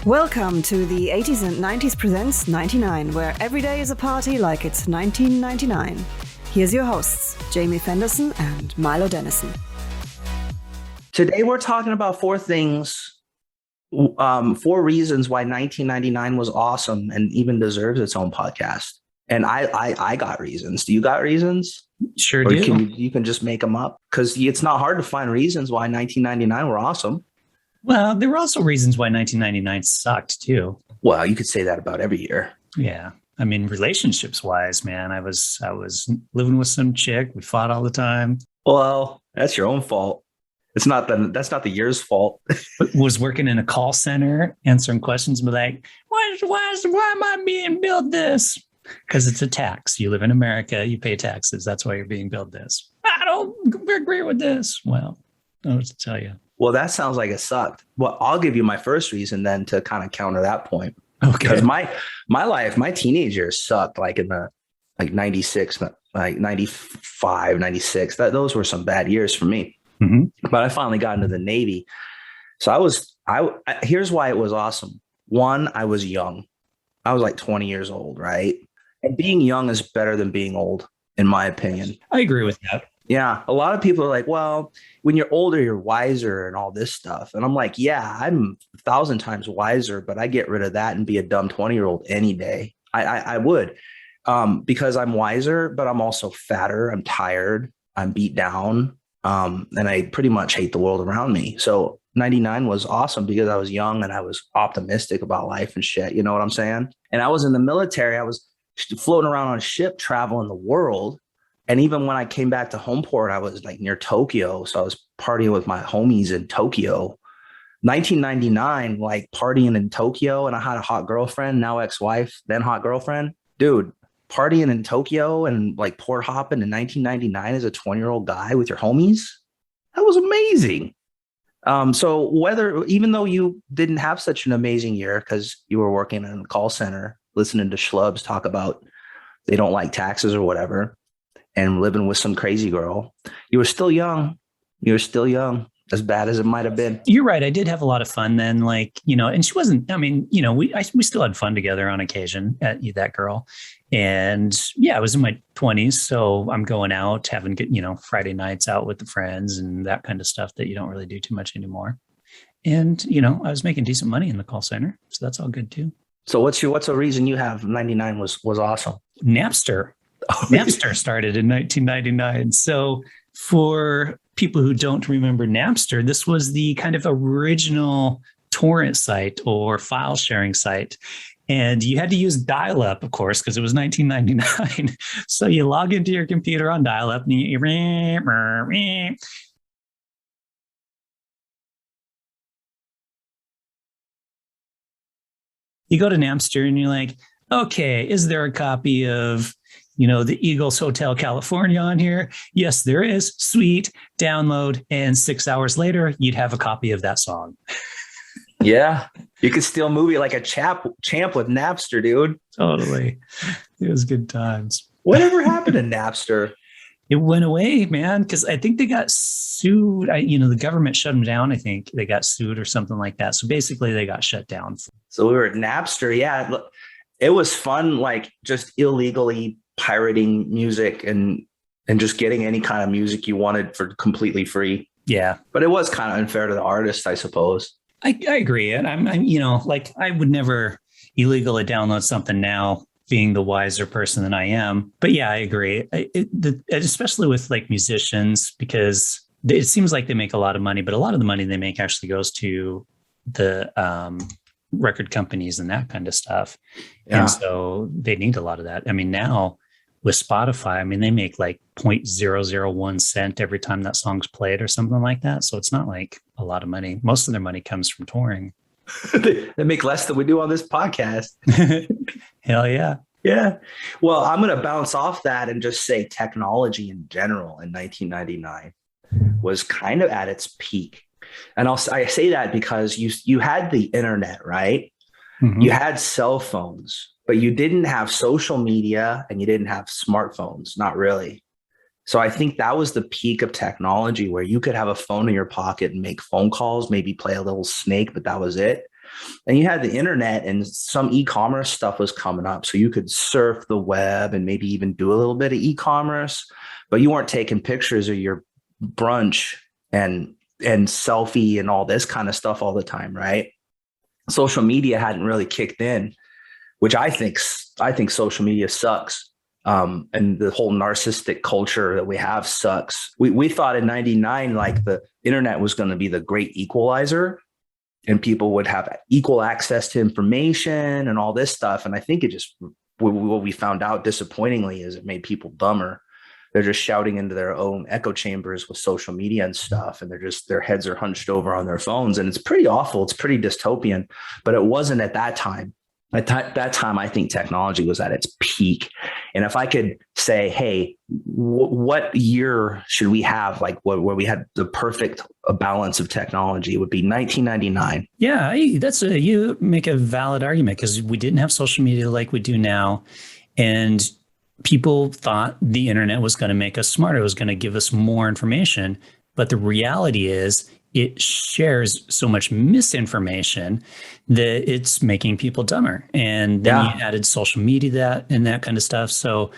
Welcome to the 80s and 90s presents 99, where every day is a party like it's 1999. Here's your hosts, Jamie Fenderson and Milo Dennison. Today we're talking about four reasons why 1999 was awesome and even deserves its own podcast. And I got reasons. Do you got reasons? Sure or do. You can just make them up? Because it's not hard to find reasons why 1999 were awesome. Well, there were also reasons why 1999 sucked too. Well, you could say that about every year. Yeah. I mean, relationships wise, man, I was living with some chick. We fought all the time. Well, that's your own fault. That's not the year's fault. Was working in a call center, answering questions, and be like, why am I being billed this? Because it's a tax. You live in America, you pay taxes. That's why you're being billed this. I don't agree with this. Well, I don't know what to tell you. Well, that sounds like it sucked. Well, I'll give you my first reason then to kind of counter that point. Okay. Because my life, my teenage years sucked, like in the 96, like 95, 96. Those were some bad years for me. Mm-hmm. But I finally got into the Navy. So here's why it was awesome. One, I was young. I was like 20 years old, right? And being young is better than being old, in my opinion. I agree with that. Yeah. A lot of people are like, well, when you're older, you're wiser and all this stuff. And I'm like, yeah, I'm 1,000 times wiser, but I get rid of that and be a dumb 20-year-old any day. I would, because I'm wiser, but I'm also fatter. I'm tired. I'm beat down. And I pretty much hate the world around me. So 99 was awesome because I was young and I was optimistic about life and shit. You know what I'm saying? And I was in the military. I was floating around on a ship, traveling the world. And even when I came back to home port, I was like near Tokyo. So I was partying with my homies in Tokyo. 1999, like partying in Tokyo. And I had a hot girlfriend, now ex-wife, then hot girlfriend. Dude, partying in Tokyo and like port hopping in 1999 as a 20-year-old guy with your homies. That was amazing. So even though you didn't have such an amazing year because you were working in a call center, listening to schlubs talk about they don't like taxes or whatever, and living with some crazy girl, you were still young. As bad as it might have been. You're right. I did have a lot of fun then, and she wasn't, we still had fun together on occasion at that girl. And yeah, I was in my 20s. So I'm going out, having, Friday nights out with the friends and that kind of stuff that you don't really do too much anymore. And, I was making decent money in the call center. So that's all good too. So what's a reason you have 99 was awesome? Napster. Napster started in 1999. So for people who don't remember Napster, this was the kind of original torrent site or file sharing site. And you had to use dial-up, of course, because it was 1999. So you log into your computer on dial-up and you go to Napster and you're like, okay, is there a copy of the Eagles Hotel California on here? Yes, there is. Sweet. Download. And 6 hours later, you'd have a copy of that song. Yeah. You could steal a movie like a champ with Napster, dude. Totally. It was good times. Whatever happened to Napster? It went away, man, because I think they got sued. The government shut them down. I think they got sued or something like that. So basically they got shut down. So we were at Napster. Yeah. It was fun, like just illegally pirating music and just getting any kind of music you wanted for completely free. Yeah. But it was kind of unfair to the artist, I suppose. I agree. And I'm I would never illegally download something now, being the wiser person than I am. But yeah, I agree. Especially with like musicians, because it seems like they make a lot of money, but a lot of the money they make actually goes to the record companies and that kind of stuff. Yeah. And so they need a lot of that. I mean, now with Spotify, they make like 0.001 cent every time that song's played or something like that. So it's not like a lot of money. Most of their money comes from touring. They make less than we do on this podcast. Hell yeah. Yeah. Well, I'm going to bounce off that and just say technology in general in 1999 was kind of at its peak. And I say that because you had the internet, right? Mm-hmm. You had cell phones, but you didn't have social media and you didn't have smartphones. Not really. So I think that was the peak of technology where you could have a phone in your pocket and make phone calls, maybe play a little Snake, but that was it. And you had the internet and some e-commerce stuff was coming up. So you could surf the web and maybe even do a little bit of e-commerce, but you weren't taking pictures of your brunch and selfie and all this kind of stuff all the time, right? Social media hadn't really kicked in, which I think social media sucks. And the whole narcissistic culture that we have sucks. We thought in 99, like the internet was going to be the great equalizer and people would have equal access to information and all this stuff. And I think it just, what we found out disappointingly is it made people dumber. They're just shouting into their own echo chambers with social media and stuff. And their heads are hunched over on their phones. And it's pretty awful. It's pretty dystopian, but it wasn't at that time. At that time, I think technology was at its peak. And if I could say, hey, what year should we have, like where we had the perfect balance of technology, it would be 1999. Yeah, you make a valid argument because we didn't have social media like we do now. And people thought the internet was going to make us smarter. It was going to give us more information. But the reality is it shares so much misinformation that it's making people dumber. And then you added social media and that kind of stuff. So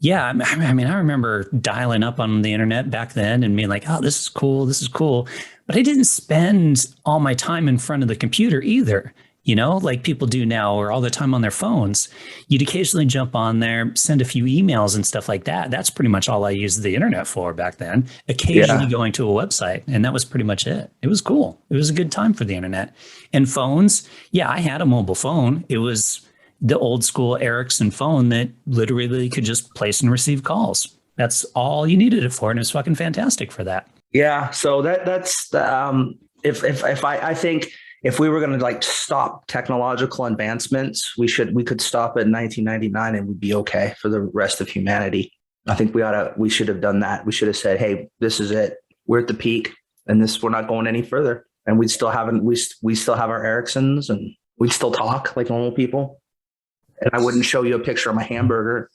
yeah, I mean, I remember dialing up on the internet back then and being like, oh, this is cool. This is cool. But I didn't spend all my time in front of the computer either. You know, like people do now, or all the time on their phones. You'd occasionally jump on there, send a few emails and stuff like that. That's pretty much all I used the internet for back then. Occasionally going to a website, and that was pretty much it. It was cool. It was a good time for the internet. And phones, yeah, I had a mobile phone. It was the old school Ericsson phone that literally could just place and receive calls. That's all you needed it for, and it was fucking fantastic for that. Yeah, so that's I think. If we were going to like stop technological advancements, we could stop at 1999 and we'd be okay for the rest of humanity. I think we should have done that. We should have said, hey, this is it. We're at the peak and we're not going any further. And we still have our Ericssons and we'd still talk like normal people. And I wouldn't show you a picture of my hamburger.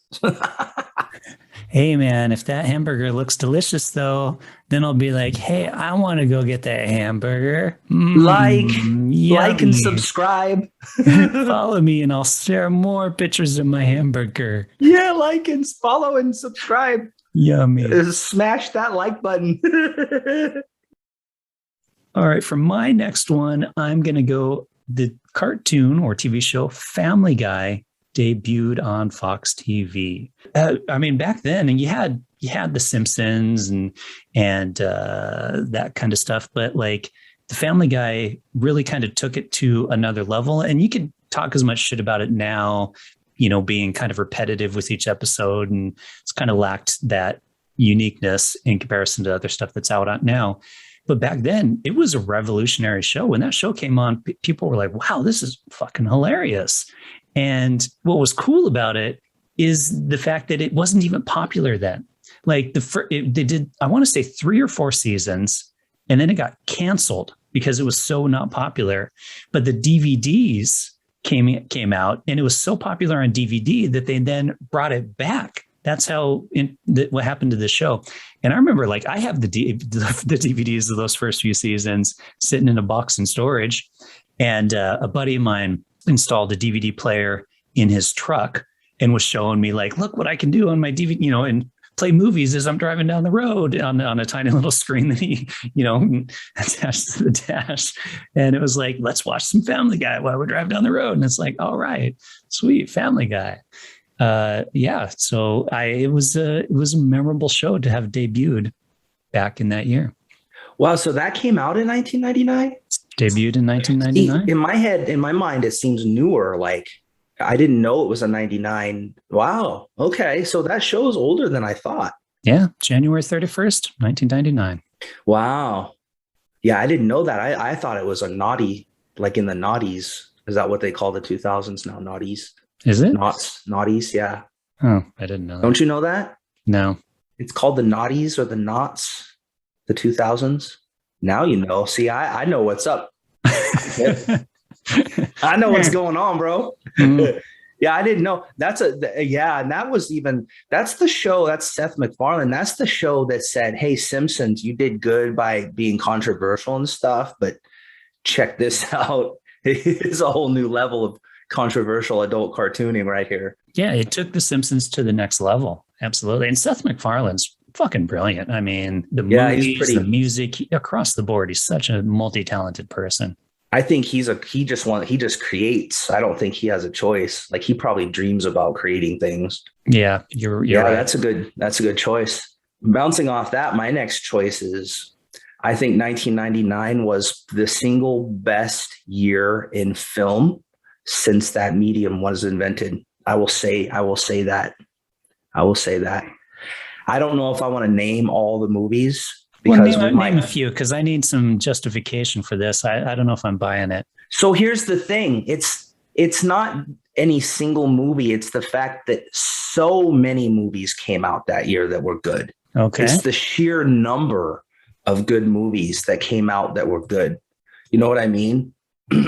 Hey, man, if that hamburger looks delicious, though, then I'll be like, hey, I want to go get that hamburger. Like and subscribe. Follow me and I'll share more pictures of my hamburger. Yeah, like and follow and subscribe. Yummy. Smash that like button. All right, for my next one, I'm going to go the cartoon or TV show Family Guy debuted on Fox TV. I mean, back then, and you had The Simpsons and that kind of stuff, but like the Family Guy really kind of took it to another level. And you could talk as much shit about it now, you know, being kind of repetitive with each episode, and it's kind of lacked that uniqueness in comparison to other stuff that's out on now. But back then, it was a revolutionary show. When that show came on, people were like, wow, this is fucking hilarious. And what was cool about it is the fact that it wasn't even popular then. Like they did, I want to say 3 or 4 seasons, and then it got canceled because it was so not popular. But the DVDs came out, and it was so popular on DVD that they then brought it back. That's how what happened to the show. And I remember, like, I have the DVDs of those first few seasons sitting in a box in storage, and a buddy of mine installed a DVD player in his truck and was showing me, like, look what I can do on my DVD, you know, and play movies as I'm driving down the road on a tiny little screen that he, you know, attached to the dash. And it was like, let's watch some Family Guy while we're driving down the road. And it's like, all right, sweet, Family Guy. Yeah. So it was a memorable show to have debuted back in that year. Wow. So that came out in 1999? Debuted in 1999. In my head, in my mind, it seems newer. Like, I didn't know it was a 99. Wow. Okay. So that show is older than I thought. Yeah. January 31st, 1999. Wow. Yeah. I didn't know that. I thought it was a naughty, like in the naughties. Is that what they call the 2000s now? Naughties? Is it? Naughties. Yeah. Oh, I didn't know that. Don't you know that? No. It's called the naughties or the knots, the 2000s. Now you know. See, I know what's up. I know what's going on, bro. Yeah, I didn't know. Yeah, and that's the show. That's Seth MacFarlane. That's the show that said, "Hey, Simpsons, you did good by being controversial and stuff, but check this out. It's a whole new level of controversial adult cartooning right here." Yeah, it took The Simpsons to the next level. Absolutely. And Seth MacFarlane's fucking brilliant. I mean, the Yeah, he's movies, pretty. the music, across the board, he's such a multi-talented person. I think he just creates. I don't think he has a choice. Like he probably dreams about creating things. Yeah, you're Yeah, right. that's a good choice. Bouncing off that, my next choice is I think 1999 was the single best year in film since that medium was invented. I will say that. I will say that. I don't know if I want to name all the movies Well, because we name a might. few because I need some justification for this. I don't know if I'm buying it. So here's the thing. It's not any single movie. It's the fact that so many movies came out that year that were good. Okay. It's the sheer number of good movies that came out that were good. You know what I mean?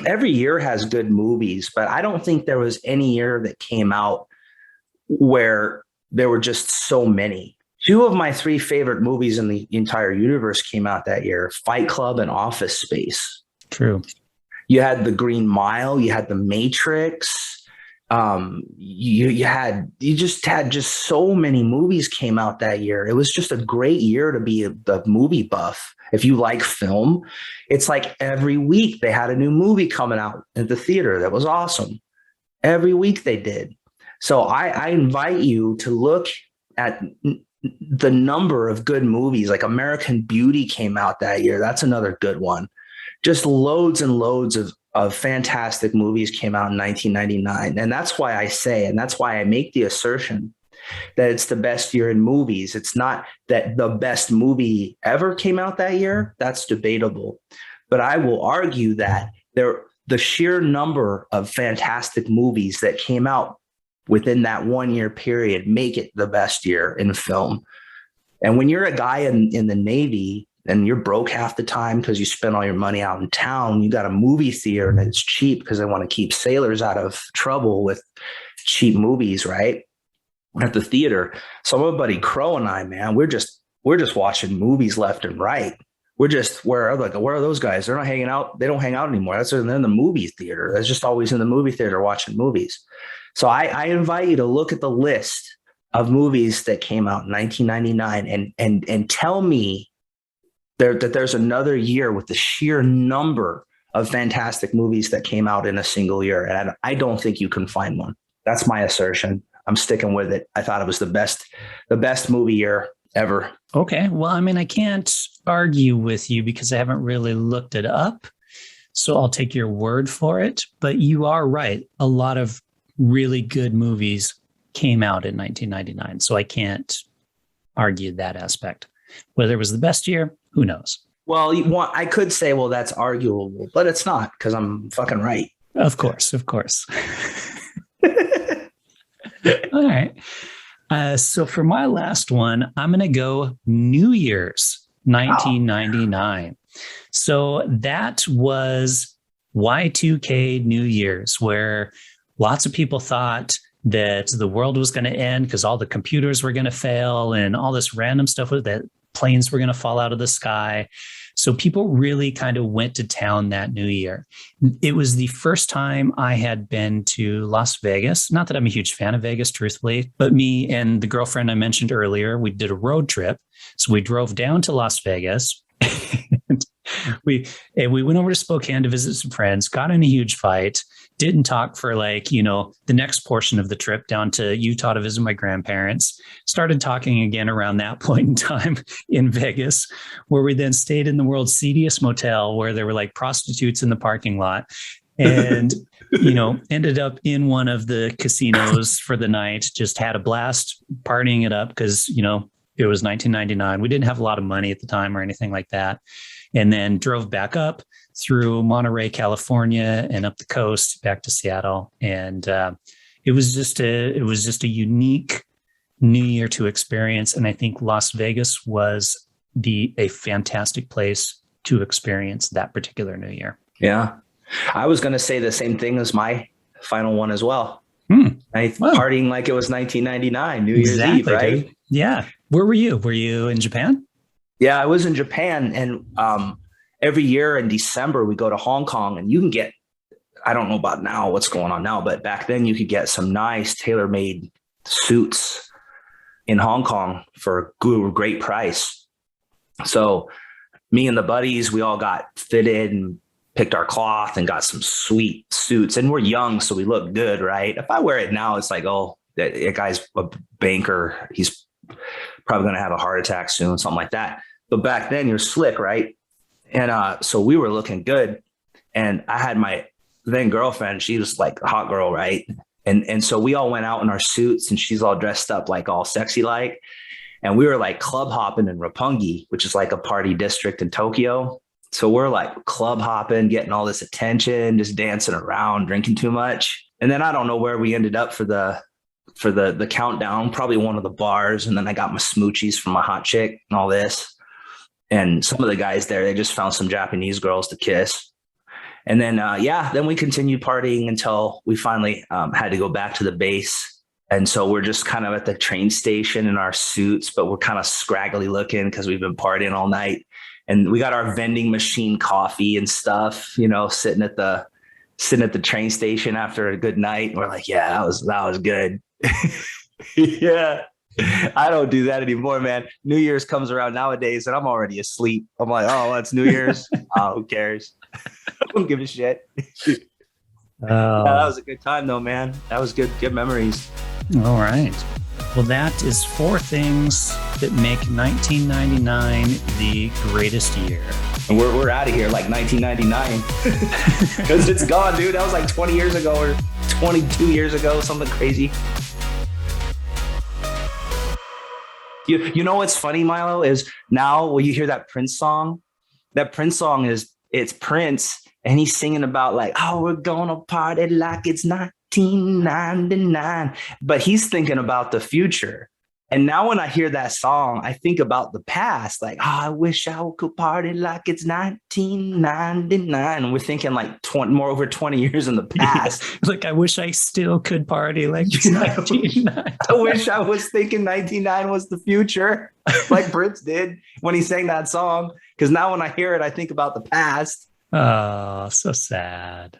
Every year has good movies, but I don't think there was any year that came out where there were just so many. Two of my three favorite movies in the entire universe came out that year: Fight Club and Office Space. True. You had The Green Mile, you had The Matrix. You just had so many movies came out that year. It was just a great year to be a movie buff. If you like film, it's like every week they had a new movie coming out at the theater. That was awesome. Every week they did. So I invite you to look at the number of good movies. Like American Beauty came out that year. That's another good one. Just loads and loads of fantastic movies came out in 1999. And that's why I make the assertion that it's the best year in movies. It's not that the best movie ever came out that year. That's debatable. But I will argue that the sheer number of fantastic movies that came out within that 1 year period make it the best year in film. And when you're a guy in the Navy and you're broke half the time because you spend all your money out in town, you got a movie theater and it's cheap because they want to keep sailors out of trouble with cheap movies, right? At the theater. So my buddy Crow and I, man, we're just watching movies left and right. Where are those guys? They're not hanging out. They don't hang out anymore. They're in the movie theater. They're just always in the movie theater watching movies. So I invite you to look at the list of movies that came out in 1999 and tell me that there's another year with the sheer number of fantastic movies that came out in a single year. And I don't think you can find one. That's my assertion. I'm sticking with it. I thought it was the best movie year ever. Okay. Well, I mean, I can't argue with you because I haven't really looked it up. So I'll take your word for it. But you are right. A lot of really good movies came out in 1999. So I can't argue that aspect. Whether it was the best year, who knows? Well, I could say, well, that's arguable, but it's not because I'm fucking right. Of course. All right. So for my last one, I'm going to go New Year's 1999. Wow. So that was Y2K New Year's, where lots of people thought that the world was going to end because all the computers were going to fail and all this random stuff that planes were going to fall out of the sky. So people really kind of went to town that new year. It was the first time I had been to Las Vegas. Not that I'm a huge fan of Vegas, truthfully, but me and the girlfriend I mentioned earlier, we did a road trip. So we drove down to Las Vegas. And we went over to Spokane to visit some friends, got in a huge fight, didn't talk for the next portion of the trip down to Utah to visit my grandparents, started talking again around that point in time in Vegas, where we then stayed in the world's seediest motel where there were prostitutes in the parking lot and, ended up in one of the casinos for the night, just had a blast partying it up because, it was 1999. We didn't have a lot of money at the time or anything like that. And then drove back up through Monterey, California, and up the coast back to Seattle. And it was just a unique New Year to experience. And I think Las Vegas was a fantastic place to experience that particular New Year. Yeah. I was going to say the same thing as my final one as well. Wow. Partying like it was 1999, New Year's Exactly, Eve, right? dude. Yeah. Where were you? Were you in Japan? Yeah, I was in Japan, and every year in December we go to Hong Kong, and you can get, I don't know about now, what's going on now, but back then you could get some nice tailor-made suits in Hong Kong for a great price. So me and the buddies, we all got fitted and picked our cloth and got some sweet suits. And we're young, so we look good, right? If I wear it now, it's like, oh, that guy's a banker. He's probably going to have a heart attack soon, something like that. But back then you're slick, right? And so we were looking good. And I had my then girlfriend, she was like a hot girl, right? And so we all went out in our suits, and she's all dressed up like all sexy like. And we were like club hopping in Roppongi, which is like a party district in Tokyo. So we're like club hopping, getting all this attention, just dancing around, drinking too much. And then I don't know where we ended up for the countdown, probably one of the bars. And then I got my smoochies from my hot chick and all this. And some of the guys there, they just found some Japanese girls to kiss. And then, then we continued partying until we finally had to go back to the base. And so we're just kind of at the train station in our suits, but we're kind of scraggly looking because we've been partying all night. And we got our vending machine coffee and stuff, sitting at the train station after a good night. And we're like, yeah, that was good. Yeah. I don't do that anymore, man. New Year's comes around nowadays and I'm already asleep. I'm like, oh, well, it's New Year's. Oh, who cares? I don't give a shit. Yeah, that was a good time though, man. That was good memories. All right. Well, that is 4 things that make 1999 the greatest year. And we're out of here like 1999 because it's gone, dude. That was like 20 years ago or 22 years ago, something crazy. You know what's funny, Milo, is now when you hear that Prince song it's Prince and he's singing about like, oh, we're gonna party like it's 1999, but he's thinking about the future. And now when I hear that song, I think about the past, like, oh, I wish I could party like it's 1999. And we're thinking like over 20 years in the past. Yeah. Like, I wish I still could party like it's 1999. I wish I was thinking 99 was the future, like Prince did when he sang that song. Because now when I hear it, I think about the past. Oh, so sad.